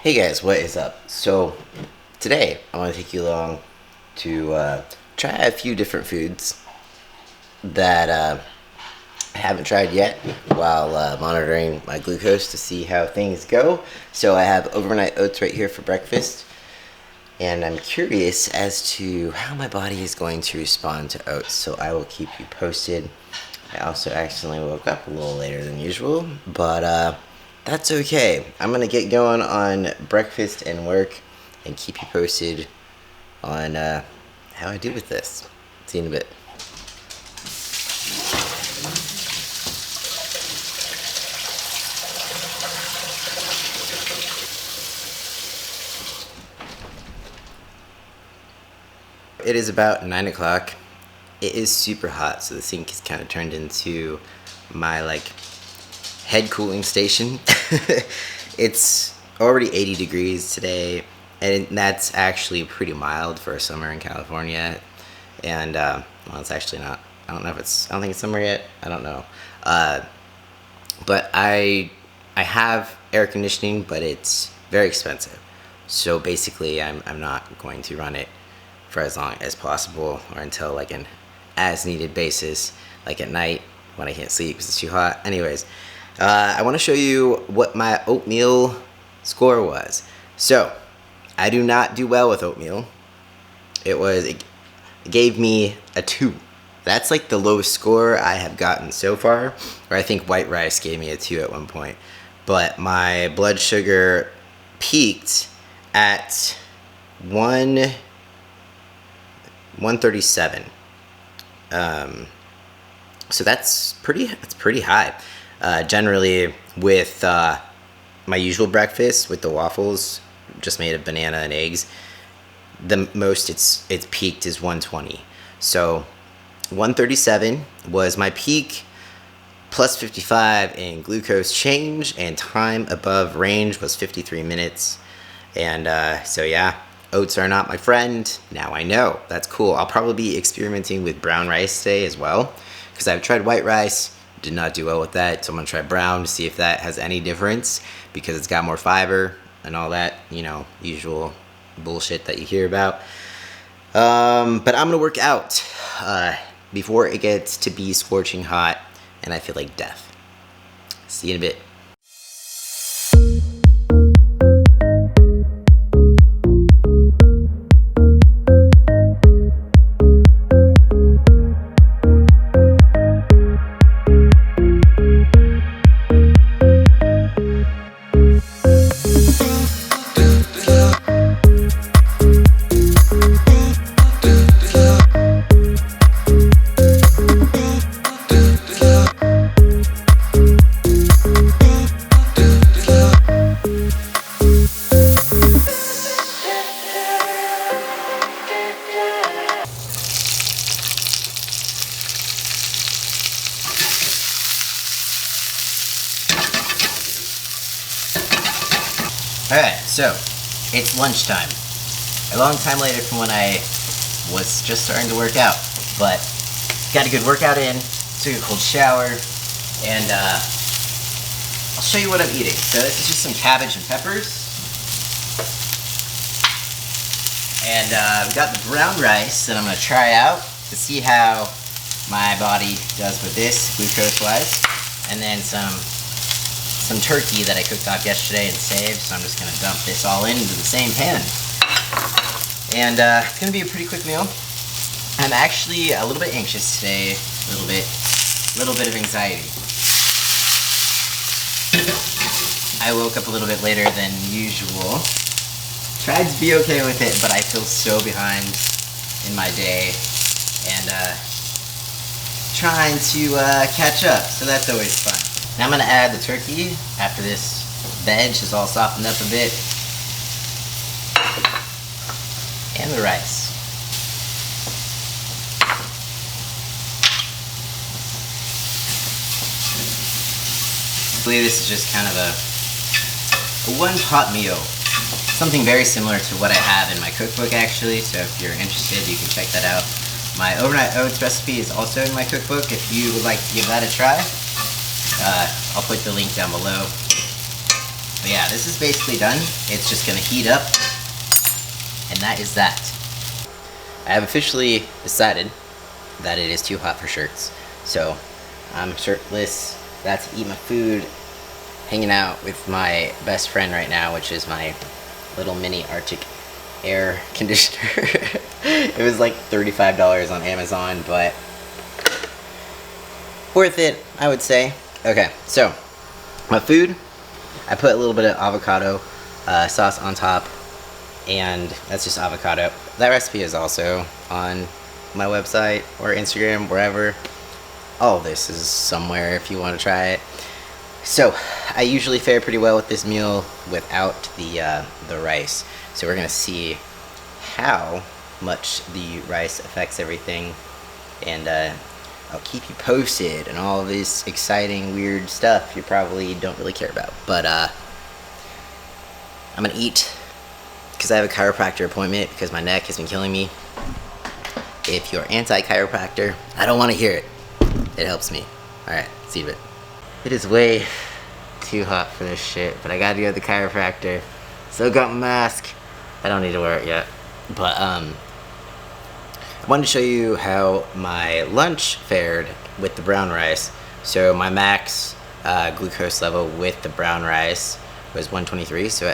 Hey guys, what is up? So today I want to take you along to try a few different foods that I haven't tried yet while monitoring my glucose to see how things go. So I have overnight oats right here for breakfast, and I'm curious as to how my body is going to respond to oats. So I will keep you posted. I also accidentally woke up a little later than usual, but that's okay. I'm gonna get going on breakfast and work and keep you posted on how I do with this. See you in a bit. It is about 9 o'clock. It is super hot, so the sink is kind of turned into my head cooling station. It's already 80 degrees today, and that's actually pretty mild for a summer in California. And well, it's actually not. I don't think it's summer yet. I don't know. But I have air conditioning, but it's very expensive. So basically, I'm not going to run it for as long as possible, or until an as needed basis, like at night when I can't sleep because it's too hot. Anyways, I want to show you what my oatmeal score was. So I do not do well with oatmeal. It gave me a 2. That's like the lowest score I have gotten so far. Or I think white rice gave me a 2 at one point. But my blood sugar peaked at 137. So that's pretty high. Generally, with my usual breakfast with the waffles, just made of banana and eggs, the most it's peaked is 120. So 137 was my peak, plus 55 in glucose change, and time above range was 53 minutes. And so yeah, oats are not my friend. Now I know. That's cool. I'll probably be experimenting with brown rice today as well, because I've tried white rice, did not do well with that. So I'm going to try brown to see if that has any difference, because it's got more fiber and all that, usual bullshit that you hear about. But I'm going to work out before it gets to be scorching hot and I feel like death. See you in a bit. Alright, so it's lunchtime. A long time later from when I was just starting to work out, but got a good workout in, took a cold shower, and I'll show you what I'm eating. So this is just some cabbage and peppers. And we got the brown rice that I'm going to try out to see how my body does with this, glucose-wise. And then some turkey that I cooked off yesterday and saved, so I'm just going to dump this all into the same pan. And it's going to be a pretty quick meal. I'm actually a little bit anxious today, a little bit of anxiety. I woke up a little bit later than usual. Tried to be okay with it, but I feel so behind in my day, and trying to catch up, so that's always fun. Now I'm going to add the turkey after this veg is all softened up a bit, and the rice. I believe this is just kind of a one-pot meal. Something very similar to what I have in my cookbook, actually, so if you're interested, you can check that out. My overnight oats recipe is also in my cookbook if you would like to give that a try. I'll put the link down below. But yeah, this is basically done. It's just gonna heat up, and that is that. I have officially decided that it is too hot for shirts. So I'm shirtless, about to eat my food, hanging out with my best friend right now, which is my little mini Arctic air conditioner. It was like $35 on Amazon, but worth it, I would say. Okay, so my food, I put a little bit of avocado sauce on top, and that's just avocado. That recipe is also on my website or Instagram, wherever. All of this is somewhere if you want to try it. So I usually fare pretty well with this meal without the rice. So we're gonna see how much the rice affects everything, and I'll keep you posted and all of this exciting weird stuff you probably don't really care about. But I'm gonna eat because I have a chiropractor appointment because my neck has been killing me. If you're anti-chiropractor, I don't want to hear it. It helps me. Alright, see you in a bit. It is way too hot for this shit, but I gotta go to the chiropractor. Still got my mask. I don't need to wear it yet. But I wanted to show you how my lunch fared with the brown rice. So my max glucose level with the brown rice was 123, so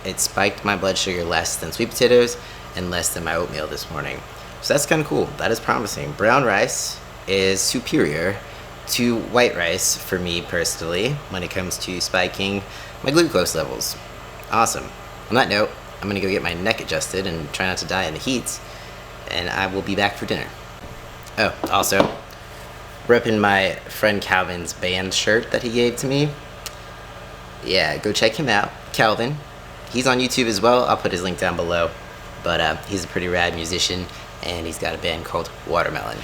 it spiked my blood sugar less than sweet potatoes and less than my oatmeal this morning. So that's kind of cool. That is promising. Brown rice is superior to white rice for me personally when it comes to spiking my glucose levels. Awesome. On that note, I'm gonna go get my neck adjusted and try not to die in the heat, and I will be back for dinner. Oh, also, repping my friend Calvin's band shirt that he gave to me. Yeah, go check him out, Calvin. He's on YouTube as well. I'll put his link down below. But he's a pretty rad musician, and he's got a band called Watermelon.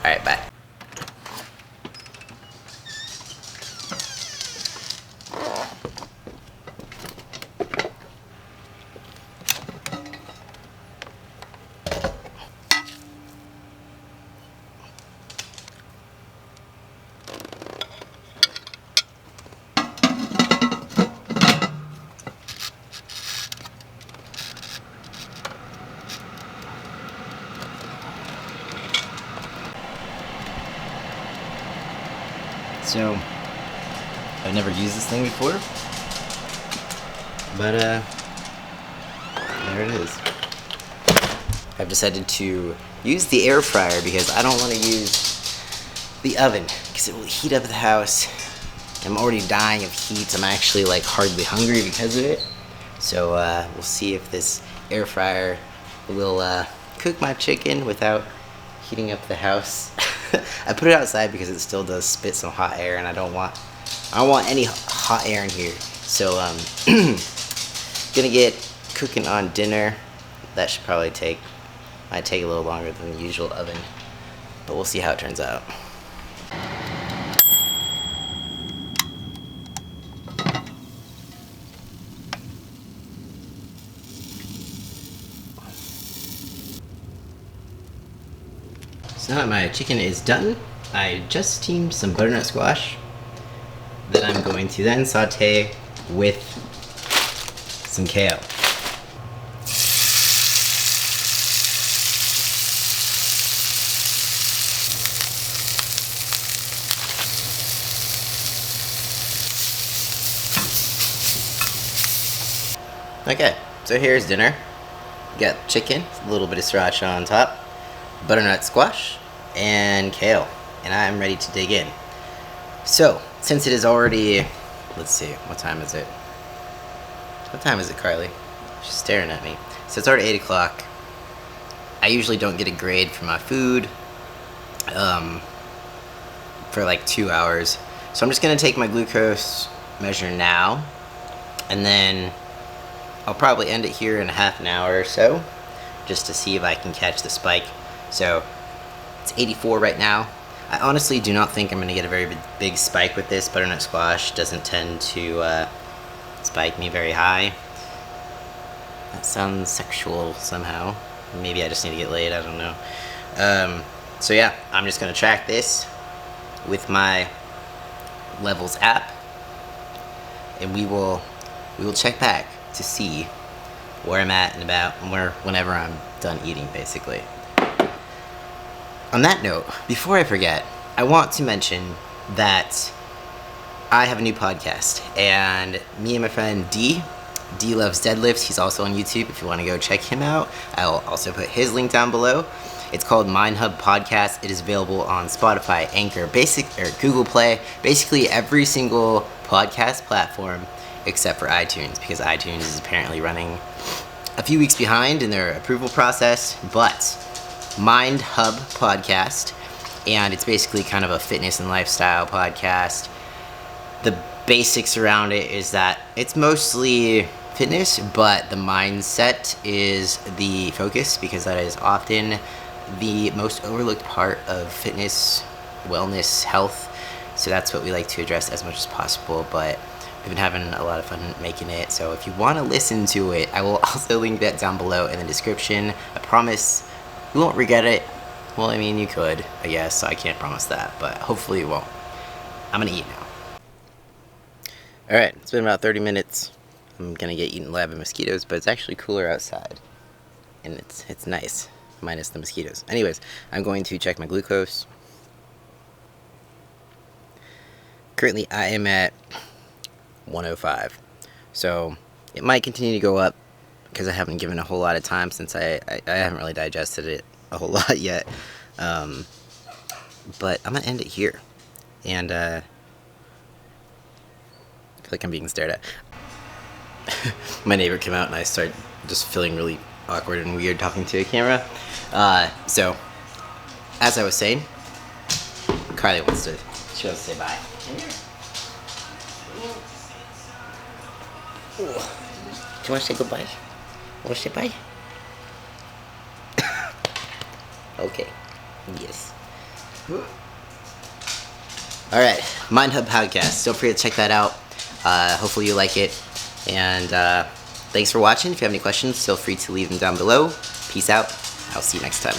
Alright, bye. So, I've never used this thing before, but there it is. I've decided to use the air fryer because I don't want to use the oven because it will heat up the house. I'm already dying of heat. I'm actually like hardly hungry because of it. So we'll see if this air fryer will cook my chicken without heating up the house. I put it outside because it still does spit some hot air, and I don't want any hot air in here. So gonna get cooking on dinner. That should probably might take a little longer than the usual oven, but we'll see how it turns out. So now that my chicken is done, I just steamed some butternut squash that I'm going to then saute with some kale. Okay, so here's dinner. Got chicken, a little bit of sriracha on top, butternut squash, and kale, and I'm ready to dig in. So, since it is already, let's see, what time is it? What time is it, Carly? She's staring at me. So it's already 8 o'clock. I usually don't get a grade for my food for like 2 hours. So I'm just gonna take my glucose measure now, and then I'll probably end it here in a half an hour or so, just to see if I can catch the spike. So it's 84 right now. I honestly do not think I'm going to get a very big spike with this. Butternut squash doesn't tend to spike me very high. That sounds sexual somehow. Maybe I just need to get laid, I don't know. So yeah, I'm just going to track this with my Levels app. and we will check back to see where I'm at and about whenever I'm done eating, basically. On that note, before I forget, I want to mention that I have a new podcast, and me and my friend D Loves Deadlifts, he's also on YouTube if you want to go check him out. I'll also put his link down below. It's called Mind Hub Podcast. It is available on Spotify, Anchor, Google Play, basically every single podcast platform except for iTunes, because iTunes is apparently running a few weeks behind in their approval process. But Mind Hub Podcast, and it's basically kind of a fitness and lifestyle podcast. The basics around it is that it's mostly fitness, but the mindset is the focus, because that is often the most overlooked part of fitness, wellness, health. So that's what we like to address as much as possible, but we've been having a lot of fun making it. So if you want to listen to it, I will also link that down below in the description. I promise you won't regret it. Well, I mean, you could, I guess, so I can't promise that, but hopefully you won't. I'm gonna eat now. Alright, it's been about 30 minutes. I'm gonna get eaten alive by mosquitoes, but it's actually cooler outside. And it's nice, minus the mosquitoes. Anyways, I'm going to check my glucose. Currently, I am at 105. So, it might continue to go up, because I haven't given a whole lot of time since I haven't really digested it a whole lot yet. But I'm gonna end it here. And, I feel like I'm being stared at. My neighbor came out and I started just feeling really awkward and weird talking to a camera. So, as I was saying, Carly wants to say bye. Do you want to say goodbye? Want to say bye? Okay. Yes. Alright, Mind Hub Podcast. Don't forget to check that out. Hopefully you like it. And thanks for watching. If you have any questions, feel free to leave them down below. Peace out. I'll see you next time.